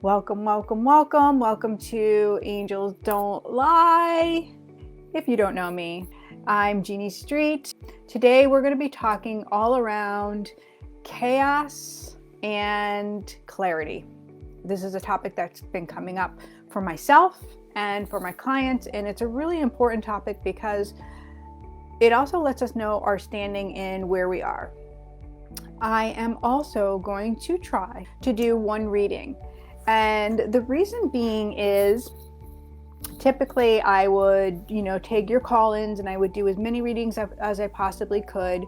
Welcome, welcome, welcome. Welcome to Angels Don't Lie. If you don't know me, I'm Jeanne Street. Today we're going to be talking all around chaos and clarity. This is a topic that's been coming up for myself and for my clients, and it's a really important topic because it also lets us know our standing in where we are. I am also going to try to do one reading. And the reason being is typically I would, take your call-ins and I would do as many readings as I possibly could.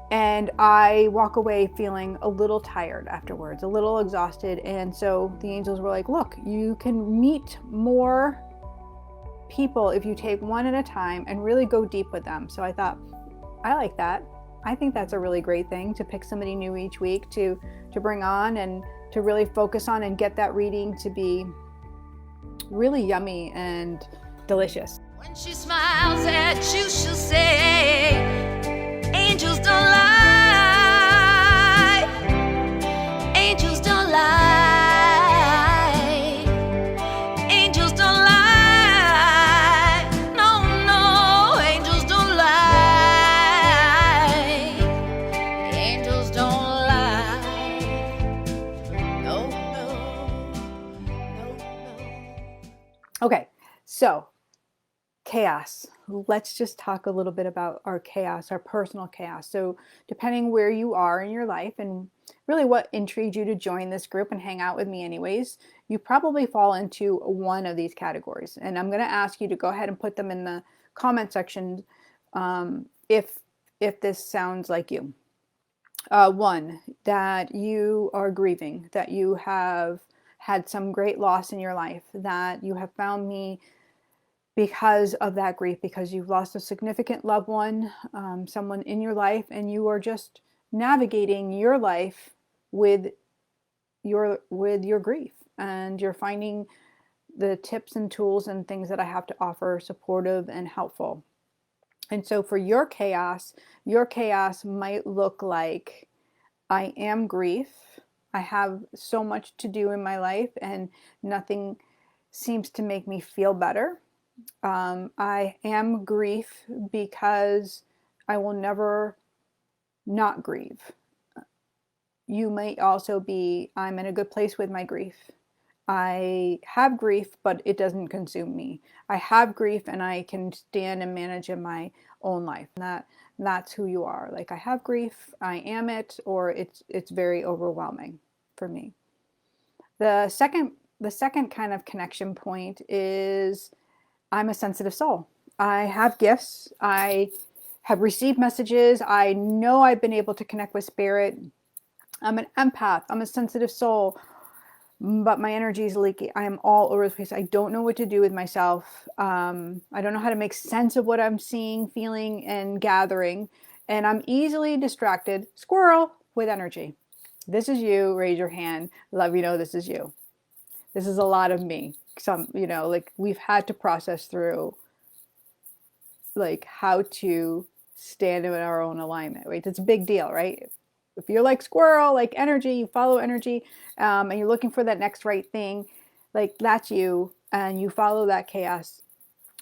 And I walk away feeling a little tired afterwards, a little exhausted. And so the angels were like, look, you can meet more people if you take one at a time and really go deep with them. So I thought, I like that. I think that's a really great thing, to pick somebody new each week to bring on and to really focus on and get that reading to be really yummy and delicious. When she smiles at you, she'll say, angels don't lie. Angels don't lie. Angels don't lie. No, no, angels don't lie. Angels don't lie. No, no, no, no. Okay, so chaos. Let's just talk a little bit about our chaos, our personal chaos. So depending where you are in your life and really what intrigued you to join this group and hang out with me anyways, you probably fall into one of these categories. And I'm going to ask you to go ahead and put them in the comment section if this sounds like you. One, that you are grieving, that you have had some great loss in your life, that you have found me because of that grief, because you've lost a significant loved one, someone in your life, and you are just navigating your life with your grief, and you're finding the tips and tools and things that I have to offer supportive and helpful. And so for your chaos might look like, I am grief. I have so much to do in my life and nothing seems to make me feel better. I am grief because I will never not grieve. You might also be, I'm in a good place with my grief. I have grief, but it doesn't consume me. I have grief and I can stand and manage in my own life. That's who you are. Like, I have grief, I am it, or it's very overwhelming for me. The second kind of connection point is, I'm a sensitive soul. I have gifts. I have received messages. I know I've been able to connect with spirit. I'm an empath. I'm a sensitive soul, but my energy is leaky. I am all over the place. I don't know what to do with myself. I don't know how to make sense of what I'm seeing, feeling, and gathering. And I'm easily distracted, squirrel, with energy. This is you. Raise your hand. Let me know this is you. This is a lot of me. Like, we've had to process through, like, how to stand in our own alignment, right? It's a big deal, right? If you're like squirrel, like energy, you follow energy, and you're looking for that next right thing, like, that's you, and you follow that chaos.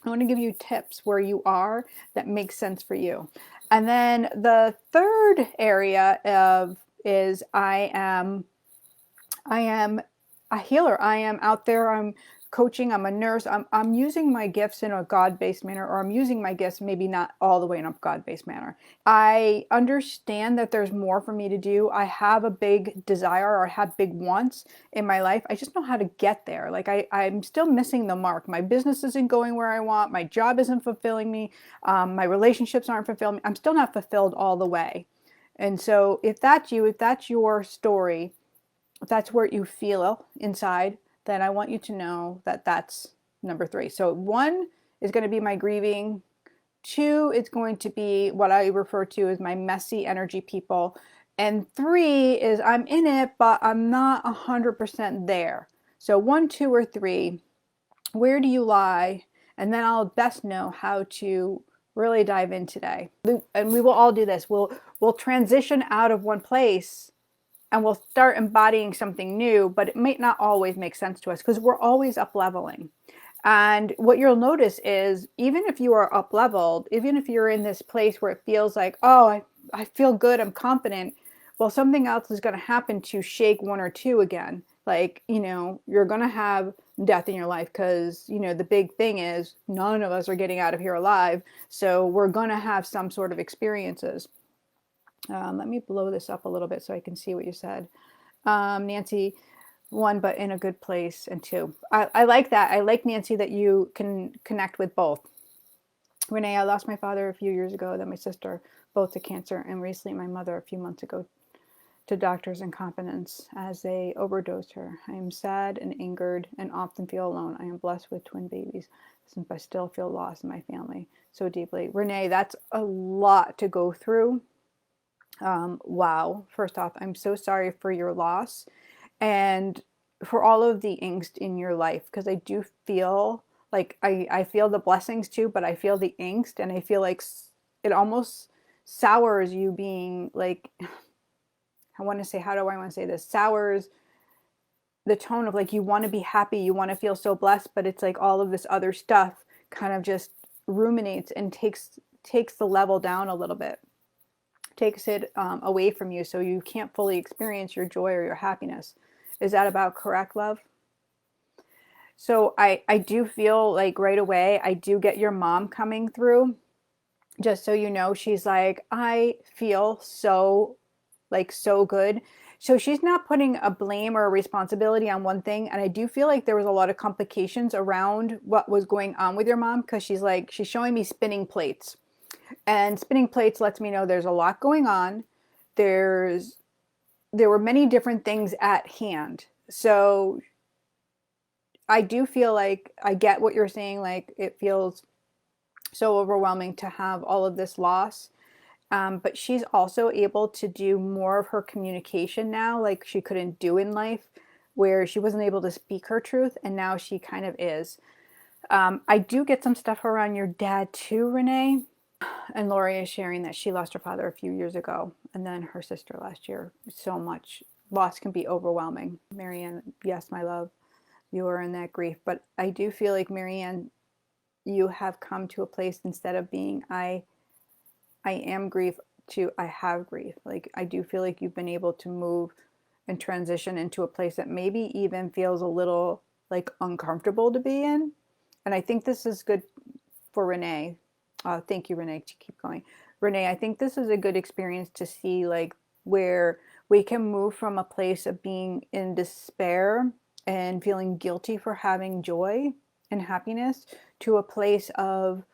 I want to give you tips where you are that makes sense for you. And then the third area is I am a healer. I am out there. I'm coaching. I'm a nurse. I'm using my gifts in a God-based manner, or I'm using my gifts maybe not all the way in a God-based manner. I understand that there's more for me to do. I have a big desire, or I have big wants in my life. I just know how to get there. Like, I'm still missing the mark. My business isn't going where I want. My job isn't fulfilling me. My relationships aren't fulfilling me. I'm still not fulfilled all the way. And so if that's you, if that's your story, if that's where you feel inside, then I want you to know that that's number 3. So 1 is going to be my grieving. 2 is going to be what I refer to as my messy energy people. And 3 is I'm in it, but I'm not 100% there. So 1, 2, or 3, where do you lie? And then I'll best know how to really dive in today. And we will all do this. We'll transition out of one place and we'll start embodying something new, but it might not always make sense to us because we're always up leveling. And what you'll notice is even if you are up leveled, even if you're in this place where it feels like, oh, I feel good, I'm confident, well, something else is going to happen to shake one or two again. Like, you're going to have death in your life because, the big thing is none of us are getting out of here alive. So we're going to have some sort of experiences. Let me blow this up a little bit so I can see what you said. Nancy, one, but in a good place, and two. I like that. I like, Nancy, that you can connect with both. Renee, I lost my father a few years ago, then my sister, both to cancer, and recently my mother a few months ago to doctor's incompetence as they overdosed her. I am sad and angered and often feel alone. I am blessed with twin babies, since I still feel lost in my family so deeply. Renee, that's a lot to go through. Wow. First off, I'm so sorry for your loss and for all of the angst in your life, because I do feel like I feel the blessings too, but I feel the angst, and I feel like it almost sours you being like, I want to say, how do I want to say this? Sours the tone of like, you want to be happy, you want to feel so blessed, but it's like all of this other stuff kind of just ruminates and takes the level down a little bit, takes it away from you, so you can't fully experience your joy or your happiness. Is that about correct, love? So I do feel like right away, I do get your mom coming through. Just so you know, she's like, I feel so, like, so good. So she's not putting a blame or a responsibility on one thing. And I do feel like there was a lot of complications around what was going on with your mom, because she's showing me spinning plates. And spinning plates lets me know there's a lot going on. There were many different things at hand. So I do feel like I get what you're saying. Like, it feels so overwhelming to have all of this loss. But she's also able to do more of her communication now, like she couldn't do in life, where she wasn't able to speak her truth, and now she kind of is. I do get some stuff around your dad too, Renee. And Lori is sharing that she lost her father a few years ago, and then her sister last year. So much loss can be overwhelming. Marianne, yes, my love, you are in that grief. But I do feel like, Marianne, you have come to a place, instead of being I am grief, to I have grief. Like, I do feel like you've been able to move and transition into a place that maybe even feels a little like uncomfortable to be in. And I think this is good for Renee. Thank you, Renee, to keep going. Renee, I think this is a good experience to see, like, where we can move from a place of being in despair and feeling guilty for having joy and happiness to a place of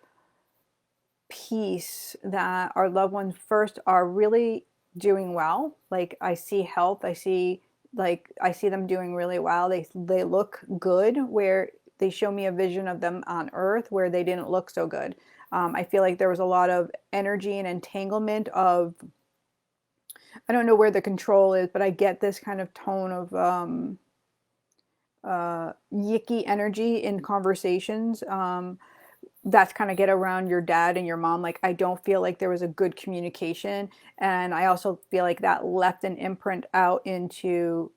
peace, that our loved ones first are really doing well. Like, I see health, I see them doing really well. They look good, where they show me a vision of them on earth where they didn't look so good. I feel like there was a lot of energy and entanglement of, I don't know where the control is, but I get this kind of tone of yicky energy in conversations. That's kind of get around your dad and your mom. Like, I don't feel like there was a good communication. And I also feel like that left an imprint out into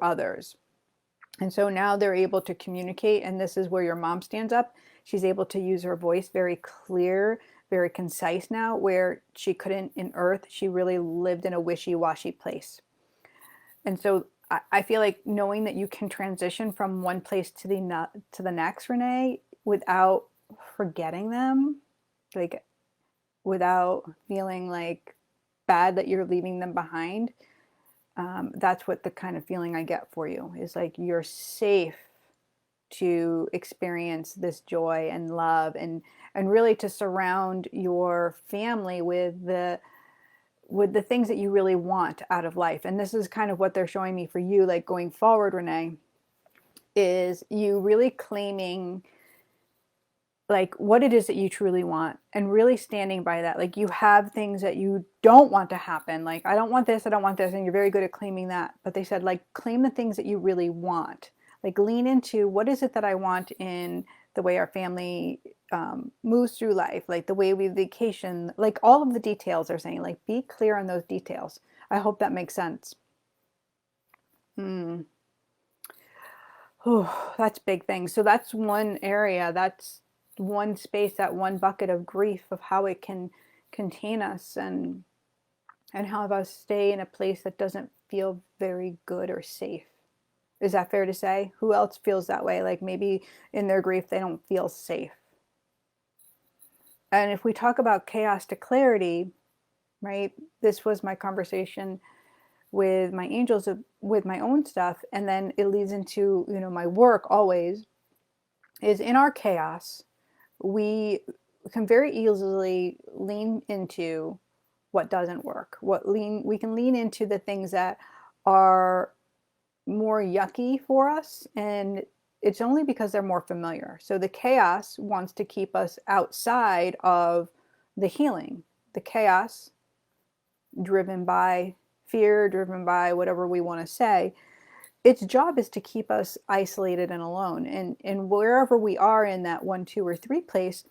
others. And so now they're able to communicate, and this is where your mom stands up. She's able to use her voice very clear, very concise now, where she couldn't in Earth. She really lived in a wishy-washy place. And so I feel like knowing that you can transition from one place to the next, Renee, without forgetting them, like, without feeling like bad that you're leaving them behind. That's what the kind of feeling I get for you is, like, you're safe to experience this joy and love, and really to surround your family with the things that you really want out of life. And this is kind of what they're showing me for you, like, going forward, Renee, is you really claiming, like, what it is that you truly want, and really standing by that. Like, you have things that you don't want to happen. Like, I don't want this, I don't want this. And you're very good at claiming that. But they said, like, claim the things that you really want. Like, lean into, what is it that I want in the way our family moves through life, like the way we vacation, like all of the details are saying, like, be clear on those details. I hope that makes sense. Mm. Oh, that's big thing. So that's one area, that's one space, that one bucket of grief of how it can contain us and have us stay in a place that doesn't feel very good or safe. Is that fair to say? Who else feels that way? Like maybe in their grief they don't feel safe. And if we talk about chaos to clarity, right? This was my conversation with my angels, with my own stuff, and then it leads into, my work always is in our chaos. We can very easily lean into what doesn't work. We can lean into the things that are more yucky for us, and it's only because they're more familiar. So the chaos wants to keep us outside of the healing. The chaos, driven by fear, driven by whatever we want to say, its job is to keep us isolated and alone. And wherever we are in that 1, 2, or 3 place,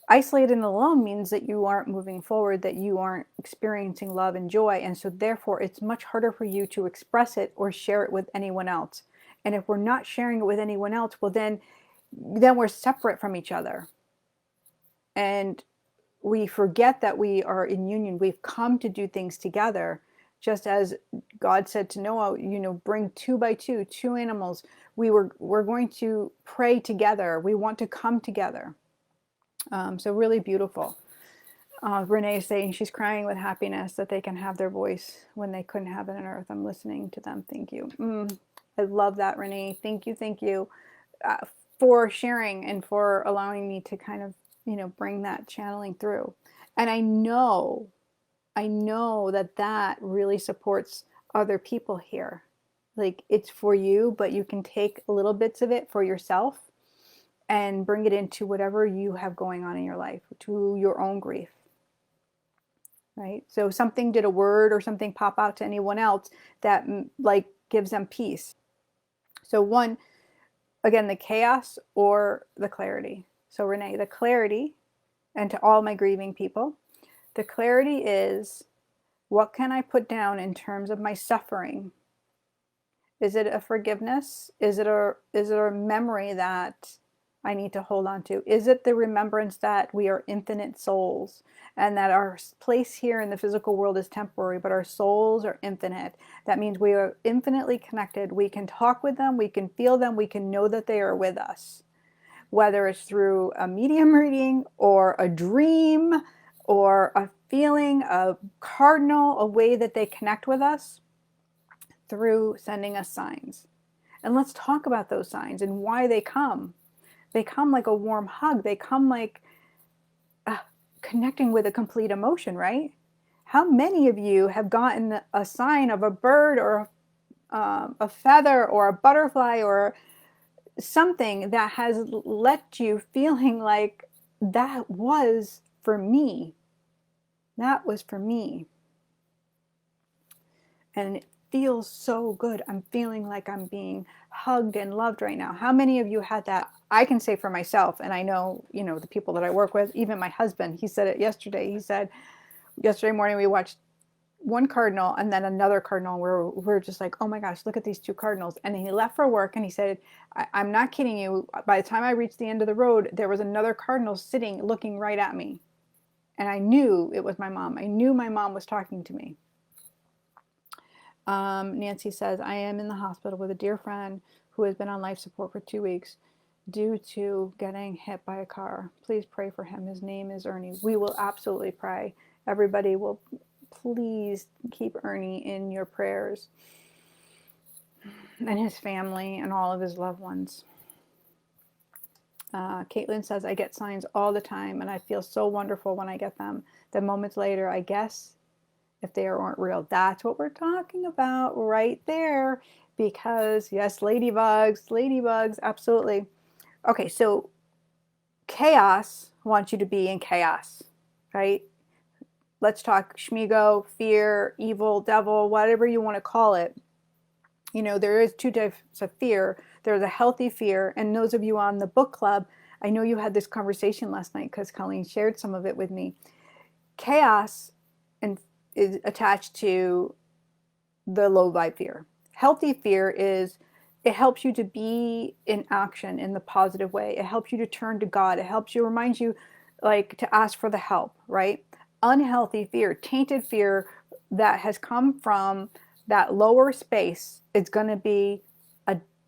isolated and alone means that you aren't moving forward, that you aren't experiencing love and joy. And so therefore it's much harder for you to express it or share it with anyone else. And if we're not sharing it with anyone else, well then we're separate from each other. And we forget that we are in union. We've come to do things together. Just as God said to Noah, bring 2 by 2, 2 animals. We're going to pray together. We want to come together. So really beautiful. Renee is saying she's crying with happiness that they can have their voice when they couldn't have it on earth. I'm listening to them. Thank you. I love that, Renee. Thank you for sharing and for allowing me to kind of, bring that channeling through. And I know that really supports other people here. Like, it's for you, but you can take little bits of it for yourself and bring it into whatever you have going on in your life, to your own grief, right? So did a word or something pop out to anyone else that like gives them peace. So one, again, the chaos or the clarity. So Renee, the clarity, and to all my grieving people, the clarity is, what can I put down in terms of my suffering? Is it a forgiveness? Is it a memory that I need to hold on to? Is it the remembrance that we are infinite souls and that our place here in the physical world is temporary, but our souls are infinite? That means we are infinitely connected. We can talk with them, we can feel them, we can know that they are with us. Whether it's through a medium reading or a dream or a feeling, a cardinal, a way that they connect with us through sending us signs. And let's talk about those signs and why they come. They come like a warm hug. They come like connecting with a complete emotion, right? How many of you have gotten a sign of a bird or a feather or a butterfly or something that has left you feeling like that was for me? That was for me. And it feels so good. I'm feeling like I'm being hugged and loved right now. How many of you had that? I can say for myself, and I know, the people that I work with, even my husband, he said it yesterday. He said, yesterday morning we watched one cardinal and then another cardinal where we're just like, oh my gosh, look at these 2 cardinals. And he left for work and he said, I'm not kidding you. By the time I reached the end of the road, there was another cardinal sitting, looking right at me. And I knew it was my mom. I knew my mom was talking to me. Nancy says, I am in the hospital with a dear friend who has been on life support for 2 weeks due to getting hit by a car. Please pray for him. His name is Ernie. We will absolutely pray. Everybody will please keep Ernie in your prayers, and his family and all of his loved ones. Caitlin says, I get signs all the time and I feel so wonderful when I get them. Then moments later, I guess if they aren't real. That's what we're talking about right there. Because yes, ladybugs, absolutely. Okay, so chaos wants you to be in chaos, right? Let's talk shmigo, fear, evil, devil, whatever you want to call it. There is 2 types of fear. There's a healthy fear, and those of you on the book club, I know you had this conversation last night because Colleen shared some of it with me. Chaos is attached to the low vibe fear. Healthy fear is, it helps you to be in action in the positive way. It helps you to turn to God. It helps you, reminds you like to ask for the help, right? Unhealthy fear, tainted fear that has come from that lower space, it's going to be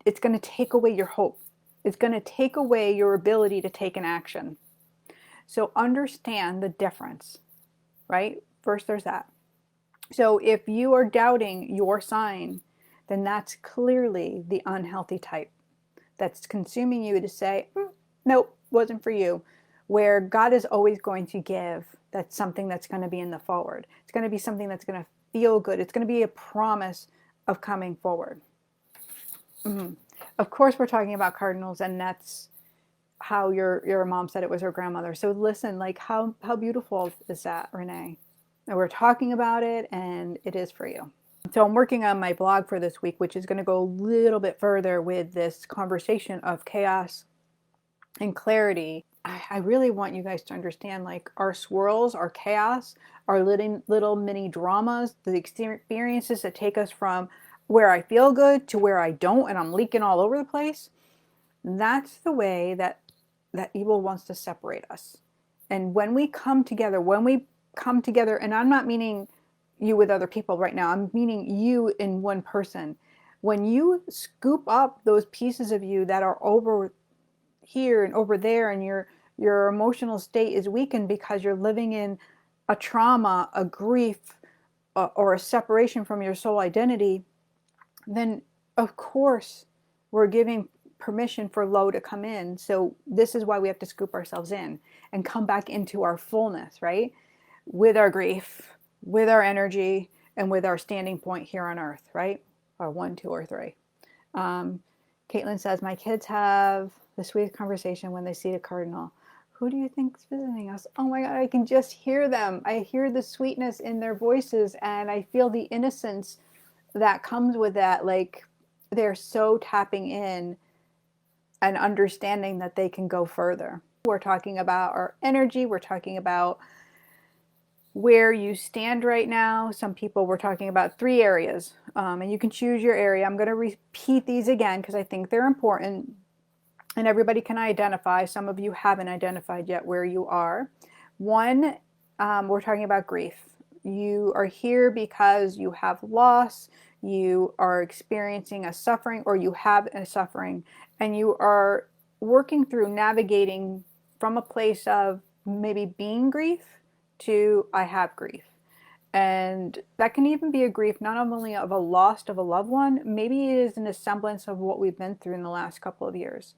it's going to take away your hope. It's going to take away your ability to take an action. So understand the difference, right? First, there's that. So if you are doubting your sign, then that's clearly the unhealthy type that's consuming you to say, nope, wasn't for you. Where God is always going to give, that's something that's going to be in the forward. It's going to be something that's going to feel good. It's going to be a promise of coming forward. Of course, we're talking about cardinals, and that's how your mom said it was her grandmother. So listen, like how beautiful is that, Renee? And we're talking about it, and it is for you. So I'm working on my blog for this week, which is going to go a little bit further with this conversation of chaos and clarity. I really want you guys to understand, like, our swirls, our chaos, our little mini dramas, the experiences that take us from where I feel good to where I don't, and I'm leaking all over the place. That's the way that evil wants to separate us. And when we come together, and I'm not meaning you with other people right now, I'm meaning you in one person. When you scoop up those pieces of you that are over here and over there, and your emotional state is weakened because you're living in a trauma, a grief, or a separation from your soul identity, then of course we're giving permission for low to come in. So this is why we have to scoop ourselves in and come back into our fullness, right? With our grief, with our energy, and with our standing point here on earth, right? Or 1, 2, or 3. Caitlin says, my kids have the sweetest conversation when they see the cardinal. Who do you think is visiting us? Oh my God, I can just hear them. I hear the sweetness in their voices, and I feel the innocence that comes with that. Like, they're so tapping in and understanding that they can go further. We're talking about our energy. We're talking about where you stand right now. Some people, we're talking about 3 areas, and you can choose your area. I'm going to repeat these again because I think they're important, and everybody can identify. Some of you haven't identified yet where you are. 1, we're talking about grief. You are here because you have loss, you are experiencing a suffering, or you have a suffering, and you are working through navigating from a place of maybe being grief to I have grief. And that can even be a grief not only of a loss of a loved one, maybe it is in a semblance of what we've been through in the last couple of years,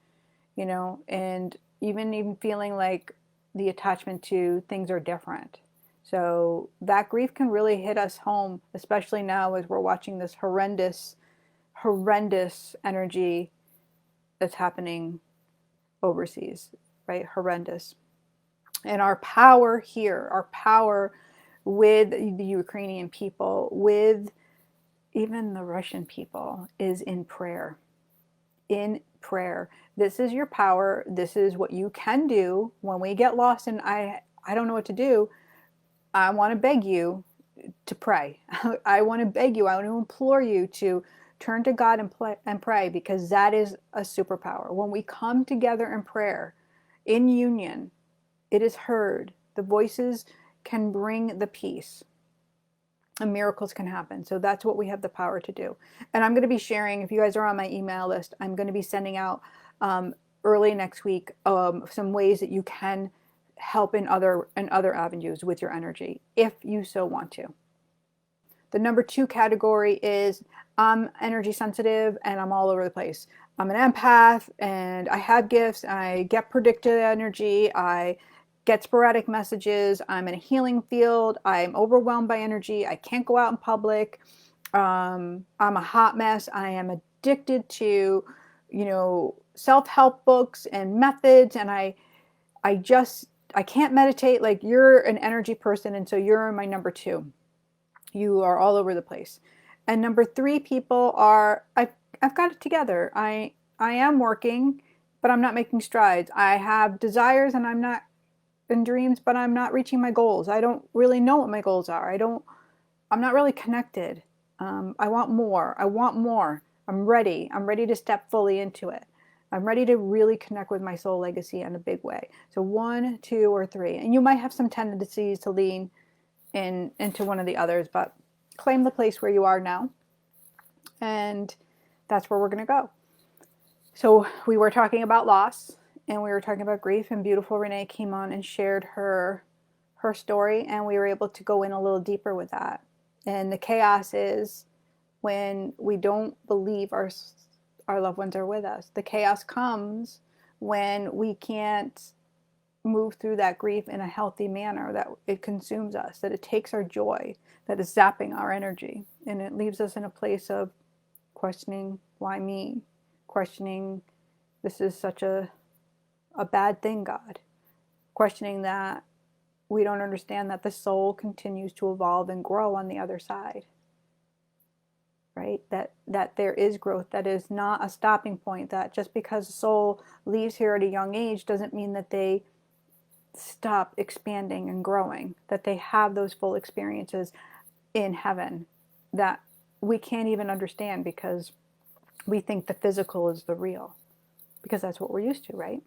and even feeling like the attachment to things are different. So that grief can really hit us home, especially now as we're watching this horrendous energy that's happening overseas, right? Horrendous. And our power here, our power with the Ukrainian people, with even the Russian people, is in prayer. In prayer. This is your power. This is what you can do when we get lost and I don't know what to do. I want to beg you to pray. I want to beg you, I want to implore you to turn to God and pray, because that is a superpower. When we come together in prayer, in union, it is heard. The voices can bring the peace, and miracles can happen. So that's what we have the power to do. And I'm going to be sharing, if you guys are on my email list, I'm going to be sending out early next week some ways that you can help in other avenues with your energy, if you so want to. The number 2 category is I'm energy sensitive and I'm all over the place. I'm an empath and I have gifts. I get predicted energy. I get sporadic messages. I'm in a healing field. I'm overwhelmed by energy. I can't go out in public. I'm a hot mess. I am addicted to, self-help books and methods, and I can't meditate. Like, you're an energy person, and so you're my number 2. You are all over the place. And number 3 people are, I've got it together. I am working, but I'm not making strides. I have desires and I'm not in dreams, but I'm not reaching my goals. I don't really know what my goals are. I'm not really connected. I want more. I want more. I'm ready. I'm ready to step fully into it. I'm ready to really connect with my soul legacy in a big way. So 1, 2, or 3. And you might have some tendencies to lean into one of the others, but claim the place where you are now. And that's where we're going to go. So we were talking about loss, and we were talking about grief, and beautiful Renee came on and shared her story, and we were able to go in a little deeper with that. And the chaos is when we don't believe our loved ones are with us. The chaos comes when we can't move through that grief in a healthy manner, that it consumes us, that it takes our joy, that is zapping our energy, and it leaves us in a place of questioning, why me? Questioning, this is such a bad thing, God. Questioning that we don't understand that the soul continues to evolve and grow on the other side. Right? That there is growth, that is not a stopping point, that just because the soul leaves here at a young age doesn't mean that they stop expanding and growing, that they have those full experiences in heaven that we can't even understand because we think the physical is the real, because that's what we're used to, right?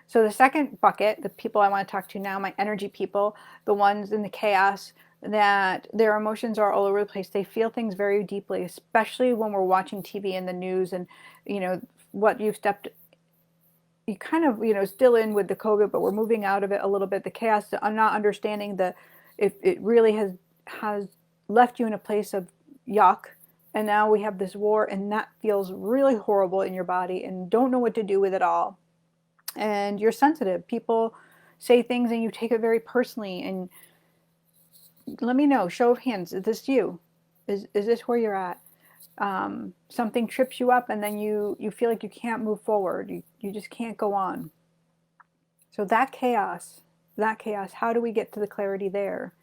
So the second bucket, the people I want to talk to now, my energy people, the ones in the chaos, that their emotions are all over the place. They feel things very deeply, especially when we're watching TV and the news, and what you kind of still in with the COVID, but we're moving out of it a little bit. The chaos, I'm not understanding if it really has left you in a place of yuck, and now we have this war, and that feels really horrible in your body, and don't know what to do with it all. And you're sensitive. People say things and you take it very personally. And let me know, show of hands, is this you? Is this where you're at? Something trips you up and then you feel like you can't move forward. You just can't go on. So that chaos, how do we get to the clarity there?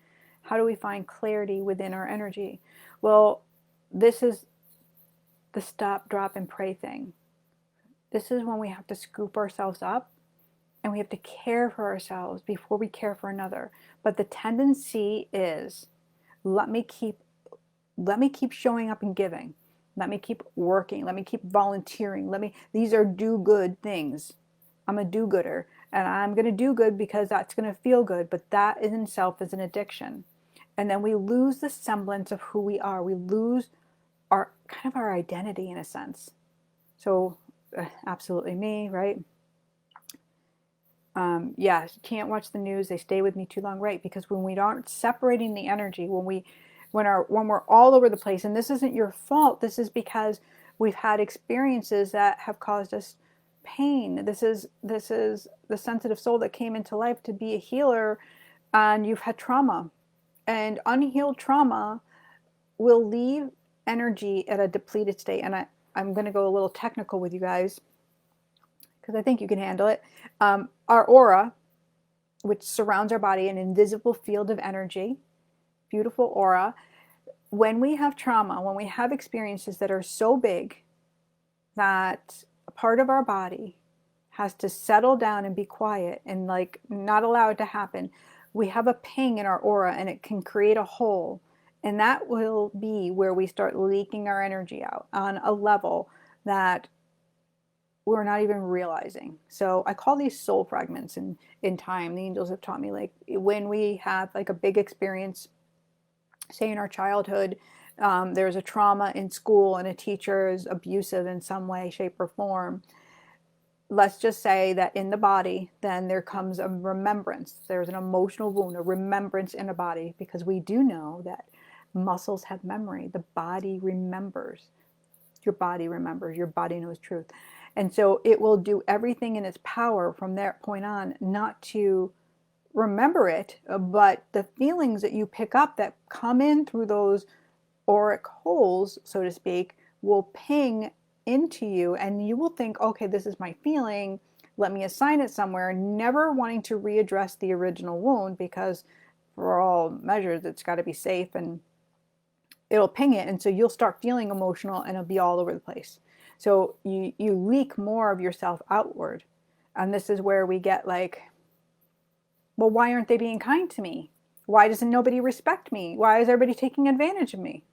How do we find clarity within our energy? Well, this is the stop, drop, and pray thing. This is when we have to scoop ourselves up and we have to care for ourselves before we care for another. But the tendency is, let me keep showing up and giving. Let me keep working. Let me keep volunteering. These are do good things. I'm a do-gooder, and I'm going to do good because that's going to feel good, but that in itself is an addiction. And then we lose the semblance of who we are. We lose our identity in a sense. So absolutely me, right? Yeah, can't watch the news. They stay with me too long, right? Because when we aren't separating the energy, when we're all over the place, and this isn't your fault. This is because we've had experiences that have caused us pain. This is the sensitive soul that came into life to be a healer, and you've had trauma, and unhealed trauma will leave energy at a depleted state. And I'm going to go a little technical with you guys because I think you can handle it. Our aura, which surrounds our body, an invisible field of energy, beautiful aura. When we have trauma, when we have experiences that are so big that a part of our body has to settle down and be quiet and not allow it to happen, we have a ping in our aura and it can create a hole. And that will be where we start leaking our energy out on a level that we're not even realizing. So I call these soul fragments in time. The angels have taught me, when we have a big experience, say in our childhood, there's a trauma in school and a teacher is abusive in some way, shape, or form. Let's just say that in the body, then there comes a remembrance. There's an emotional wound, a remembrance in a body, because we do know that muscles have memory. The body remembers. Your body remembers. Your body knows truth. And so it will do everything in its power from that point on not to remember it, but the feelings that you pick up that come in through those auric holes, so to speak, will ping into you, and you will think, okay, this is my feeling, let me assign it somewhere, never wanting to readdress the original wound, because for all measures it's got to be safe, and it'll ping it, and so you'll start feeling emotional and it'll be all over the place. So you leak more of yourself outward, and this is where we get well, why aren't they being kind to me? Why doesn't nobody respect me? Why is everybody taking advantage of me?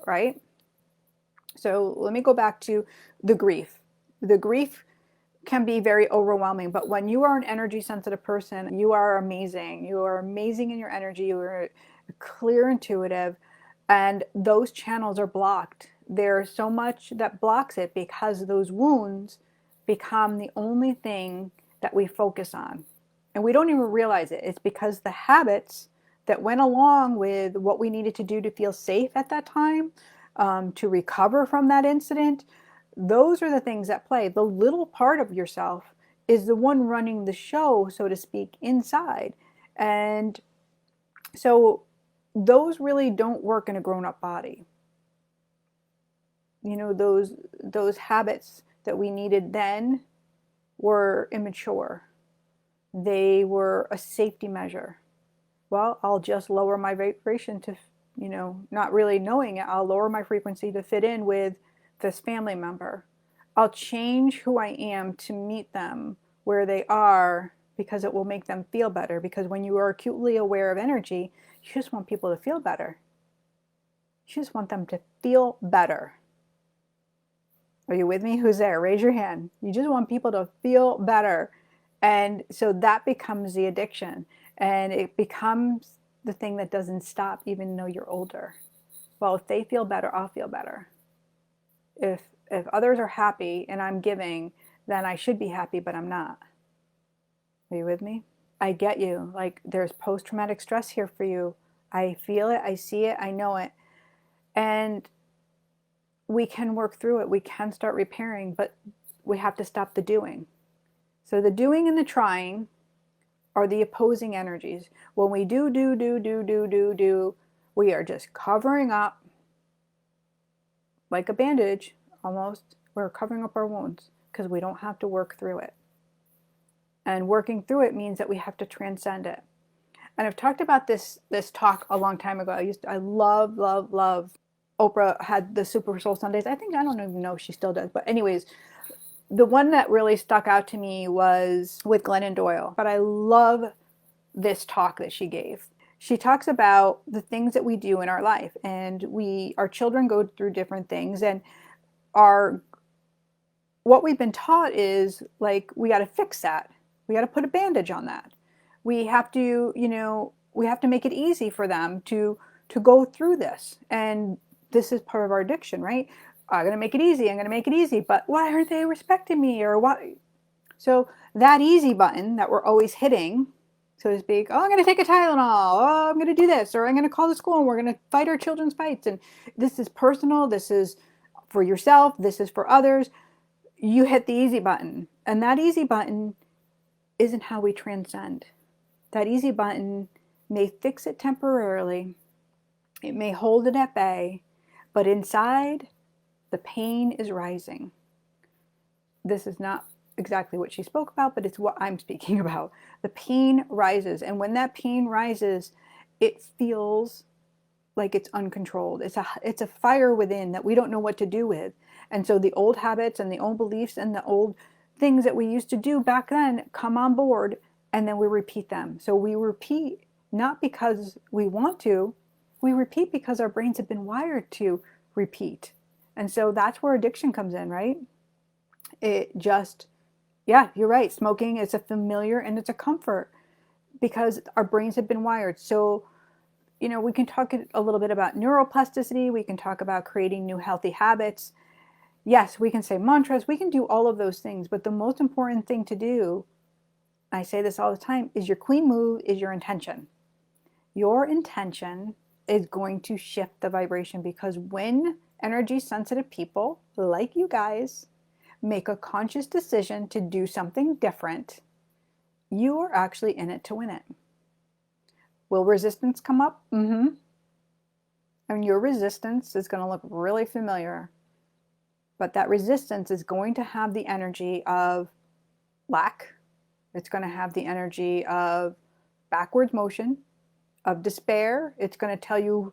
right? So let me go back to the grief. The grief can be very overwhelming, but when you are an energy sensitive person, you are amazing. You are amazing in your energy. You are clear, intuitive, and those channels are blocked. There's so much that blocks it because those wounds become the only thing that we focus on. And we don't even realize it. It's because the habits that went along with what we needed to do to feel safe at that time, to recover from that incident, those are the things that play. The little part of yourself is the one running the show, so to speak, inside. And so those really don't work in a grown-up body. You know, those habits that we needed then were immature. They were a safety measure. Well, I'll just lower my vibration to, you know, not really knowing it, I'll lower my frequency to fit in with this family member. I'll change who I am to meet them where they are because it will make them feel better. Because when you are acutely aware of energy, you just want people to feel better. You just want them to feel better. Are you with me? Who's there? Raise your hand. You just want people to feel better. And so that becomes the addiction. And it becomes the thing that doesn't stop even though you're older. Well, if they feel better, I'll feel better. If others are happy and I'm giving, then I should be happy, but I'm not. Are you with me? I get you. Like, there's post-traumatic stress here for you. I feel it. I see it. I know it. And we can work through it. We can start repairing, but we have to stop the doing. So the doing and the trying are the opposing energies. When we do, we are just covering up like a bandage almost. We're covering up our wounds because we don't have to work through it. And working through it means that we have to transcend it. And I've talked about this talk a long time ago. I love Oprah had the Super Soul Sundays. I don't even know if she still does. But anyways, the one that really stuck out to me was with Glennon Doyle. But I love this talk that she gave. She talks about the things that we do in our life. And our children go through different things. And what we've been taught is, like, we got to fix that. We got to put a bandage on that. We have to, we have to make it easy for them to go through this. And this is part of our addiction, right? I'm going to make it easy. I'm going to make it easy. But why aren't they respecting me? Or what? So that easy button that we're always hitting, so to speak, oh, I'm going to take a Tylenol. Oh, I'm going to do this. Or I'm going to call the school and we're going to fight our children's fights. And this is personal. This is for yourself. This is for others. You hit the easy button. And that easy button isn't how we transcend. That easy button may fix it temporarily. It may hold it at bay. But inside, the pain is rising. This is not exactly what she spoke about, but it's what I'm speaking about. The pain rises. And when that pain rises, it feels like it's uncontrolled. It's a fire within that we don't know what to do with. And so the old habits and the old beliefs and the old things that we used to do back then come on board, and then we repeat them. So we repeat not because we want to, we repeat because our brains have been wired to repeat. And so that's where addiction comes in, right? It just, yeah, you're right. Smoking is a familiar and it's a comfort because our brains have been wired. So, we can talk a little bit about neuroplasticity. We can talk about creating new healthy habits. Yes, we can say mantras. We can do all of those things. But the most important thing to do, I say this all the time, is your queen move is your intention. Your intention is going to shift the vibration, because when energy sensitive people like you guys make a conscious decision to do something different, you are actually in it to win it. Will resistance come up? Mm-hmm. And your resistance is going to look really familiar. But that resistance is going to have the energy of lack. It's going to have the energy of backwards motion, of despair. It's going to tell you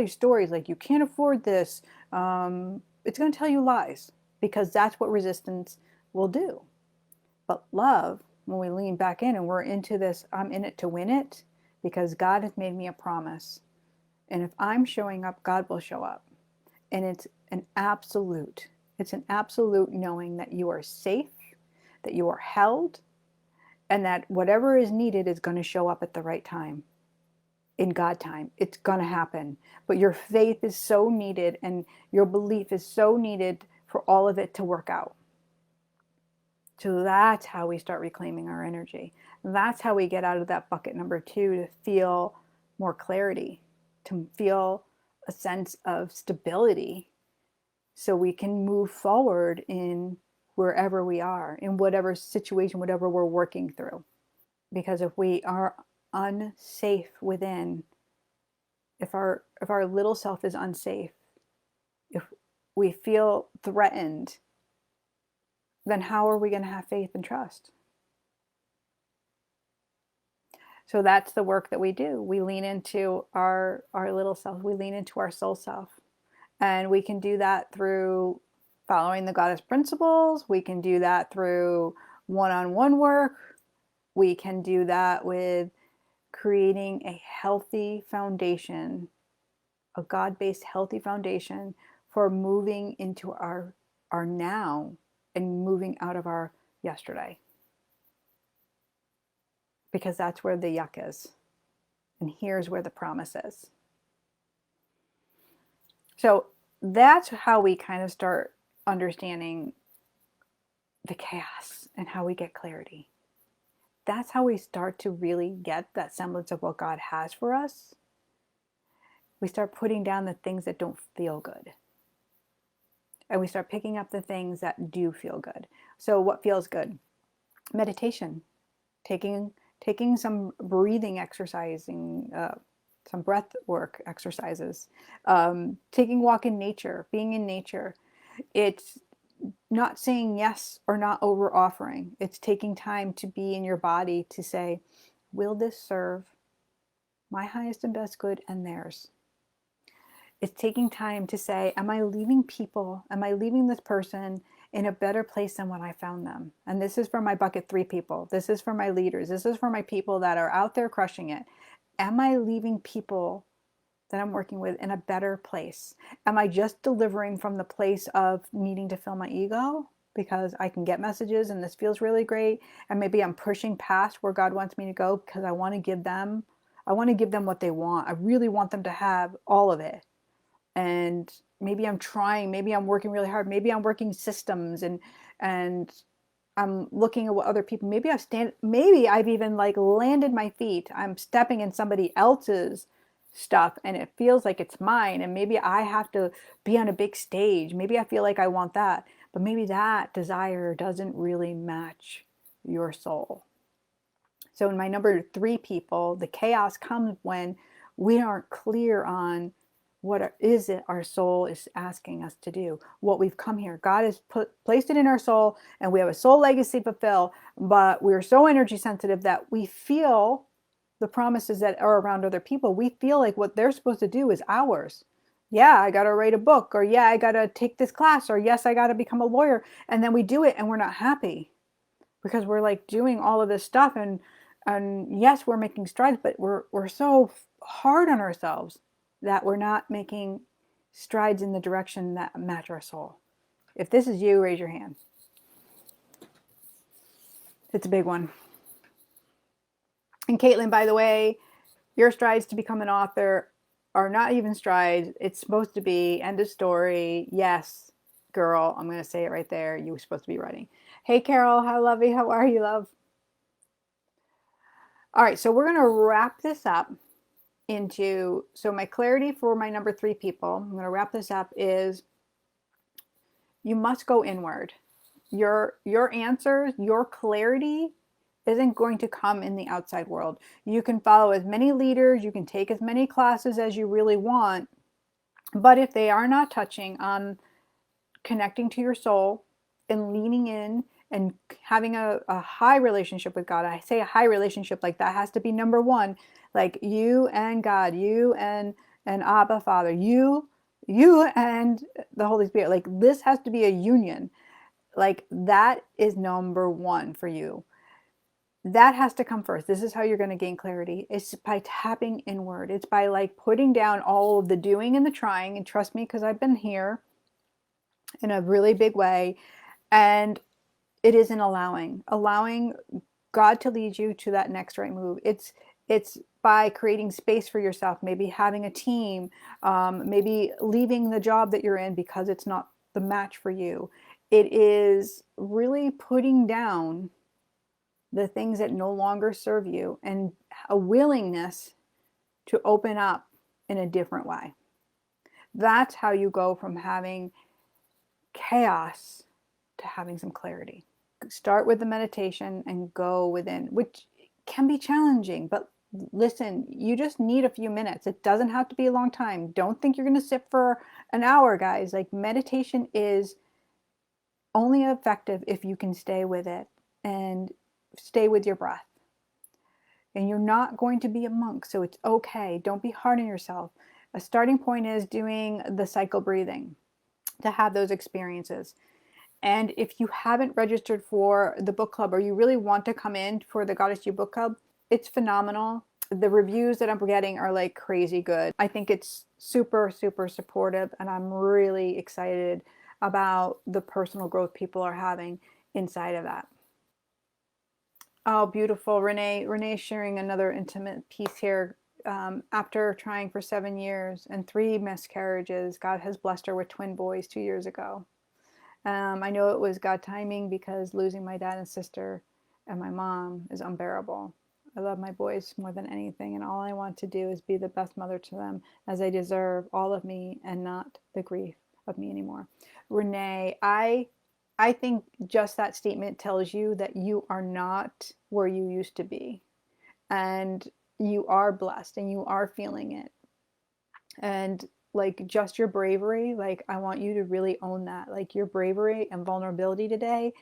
stories like you can't afford this. It's going to tell you lies, because that's what resistance will do. But love, when we lean back in and we're into this, I'm in it to win it, because God has made me a promise. And if I'm showing up, God will show up. And it's an absolute. It's an absolute knowing that you are safe, that you are held, and that whatever is needed is going to show up at the right time. In God time, it's going to happen. But your faith is so needed and your belief is so needed for all of it to work out. So that's how we start reclaiming our energy. That's how we get out of that bucket number 2 to feel more clarity, to feel a sense of stability so we can move forward in wherever we are, in whatever situation, whatever we're working through. Because if we are unsafe within, if our little self is unsafe, if we feel threatened, then how are we going to have faith and trust? So that's the work that we do. We lean into our little self. We lean into our soul self. And we can do that through following the goddess principles. We can do that through one-on-one work. We can do that with creating a healthy foundation, a God-based healthy foundation for moving into our now and moving out of our yesterday. Because that's where the yuck is. And here's where the promise is. So that's how we kind of start understanding the chaos and how we get clarity. That's how we start to really get that semblance of what God has for us. We start putting down the things that don't feel good. And we start picking up the things that do feel good. So what feels good? Meditation, taking some breathing exercising, some breath work exercises, taking a walk in nature, being in nature. It's not saying yes or not over offering. It's taking time to be in your body to say, will this serve my highest and best good and theirs? It's taking time to say, am I leaving this person in a better place than when I found them? And this is for my bucket 3 people. This is for my leaders. This is for my people that are out there crushing it. Am I leaving people that I'm working with in a better place? Am I just delivering from the place of needing to fill my ego because I can get messages and this feels really great, and maybe I'm pushing past where God wants me to go because I want to give them what they want. I really want them to have all of it. And maybe I'm trying, maybe I'm working really hard, maybe I'm working systems and I'm looking at what other people, maybe I've even like landed my feet. I'm stepping in somebody else's stuff and it feels like it's mine, and maybe I have to be on a big stage. Maybe I feel like I want that, but maybe that desire doesn't really match your soul. So in my number 3 people, the chaos comes when we aren't clear on what is it our soul is asking us to do, what we've come here. God has placed it in our soul, and we have a soul legacy to fulfill, but we're so energy sensitive that we feel the promises that are around other people. We feel like what they're supposed to do is ours. Yeah, I got to write a book, or yeah, I got to take this class, or yes, I got to become a lawyer. And then we do it and we're not happy because we're like doing all of this stuff, and yes, we're making strides, but we're so hard on ourselves that we're not making strides in the direction that match our soul. If this is you, raise your hand. It's a big one. And Caitlin, by the way, your strides to become an author are not even strides. It's supposed to be end of story. Yes, girl, I'm going to say it right there. You were supposed to be writing. Hey, Carol, hi, lovey. How are you, love? All right, so we're going to wrap this up into, so my clarity for my number 3 people, I'm going to wrap this up, is you must go inward. Your answers, your clarity isn't going to come in the outside world. You can follow as many leaders, you can take as many classes as you really want, but if they are not touching on connecting to your soul and leaning in and having a high relationship with God, I say a high relationship, like that has to be number 1. Like you and God, you and Abba Father, you and the Holy Spirit. Like this has to be a union. Like that is number 1 for you. that has to come first. This is how you're going to gain clarity. It's by tapping inward. It's by like putting down all of the doing and the trying. And trust me, because I've been here in a really big way. And it is an allowing God to lead you to that next right move. It's by creating space for yourself, maybe having a team, maybe leaving the job that you're in because it's not the match for you. It is really putting down the things that no longer serve you and a willingness to open up in a different way. That's how you go from having chaos to having some clarity. Start with the meditation and go within, which can be challenging, but listen, you just need a few minutes. It doesn't have to be a long time. Don't think you're going to sit for an hour, guys. Like, meditation is only effective if you can stay with it and stay with your breath. And you're not going to be a monk, so it's okay. Don't be hard on yourself. A starting point is doing the cycle breathing to have those experiences. And if you haven't registered for the book club, or you really want to come in for the Goddess You book club, it's phenomenal. The reviews that I'm getting are like crazy good. I think it's super, super supportive, and I'm really excited about the personal growth people are having inside of that. Oh, beautiful. Renee's sharing another intimate piece here. After trying for 7 years and 3 miscarriages, God has blessed her with twin boys 2 years ago. I know it was God timing, because losing my dad and sister and my mom is unbearable. I love my boys more than anything, and all I want to do is be the best mother to them, as they deserve all of me and not the grief of me anymore. Renee, I think just that statement tells you that you are not where you used to be, and you are blessed and you are feeling it. And like, just your bravery, like, I want you to really own that. Like, your bravery and vulnerability today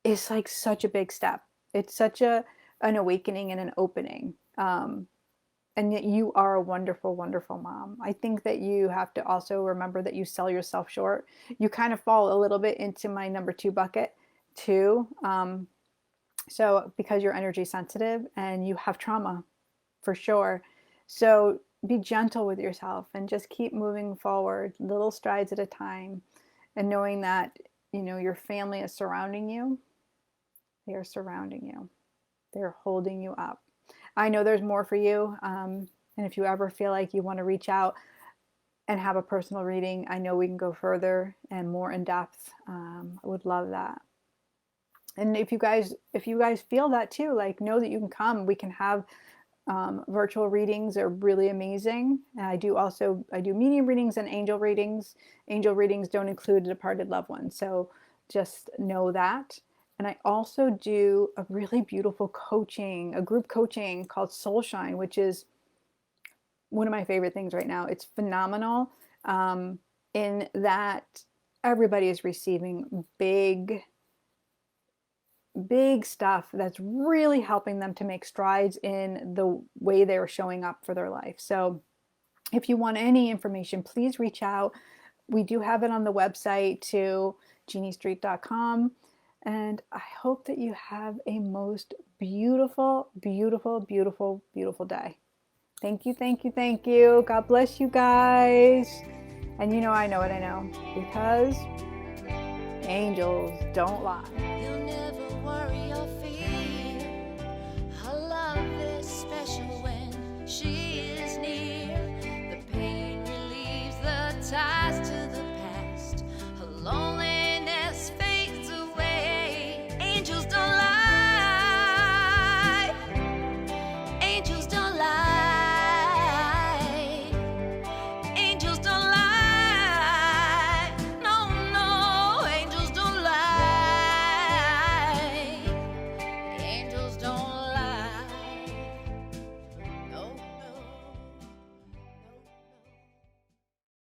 is like such a big step. It's such an awakening and an opening. And yet you are a wonderful, wonderful mom. I think that you have to also remember that you sell yourself short. You kind of fall a little bit into my number 2 bucket too. So because you're energy sensitive and you have trauma for sure. So be gentle with yourself and just keep moving forward, little strides at a time, and knowing that, you know, your family is surrounding you. They are surrounding you. They're holding you up. I know there's more for you. And if you ever feel like you want to reach out and have a personal reading, I know we can go further and more in depth. I would love that. And if you guys feel that too, like, know that you can come. We can have virtual readings. Are really amazing. And I do medium readings and angel readings. Angel readings don't include a departed loved one, so just know that. And I also do a really beautiful coaching, a group coaching called Soul Shine, which is one of my favorite things right now. It's phenomenal in that everybody is receiving big stuff that's really helping them to make strides in the way they're showing up for their life. So if you want any information, please reach out. We do have it on the website too, jeannestreet.com. And I hope that you have a most beautiful, beautiful, beautiful, beautiful day. Thank you, thank you, thank you. God bless you guys. And you know I know what I know, because angels don't lie. You'll never worry or fear. Her love is special when she is near. The pain relieves the ties to the past. Her loneliness fades away. Angels don't lie. Angels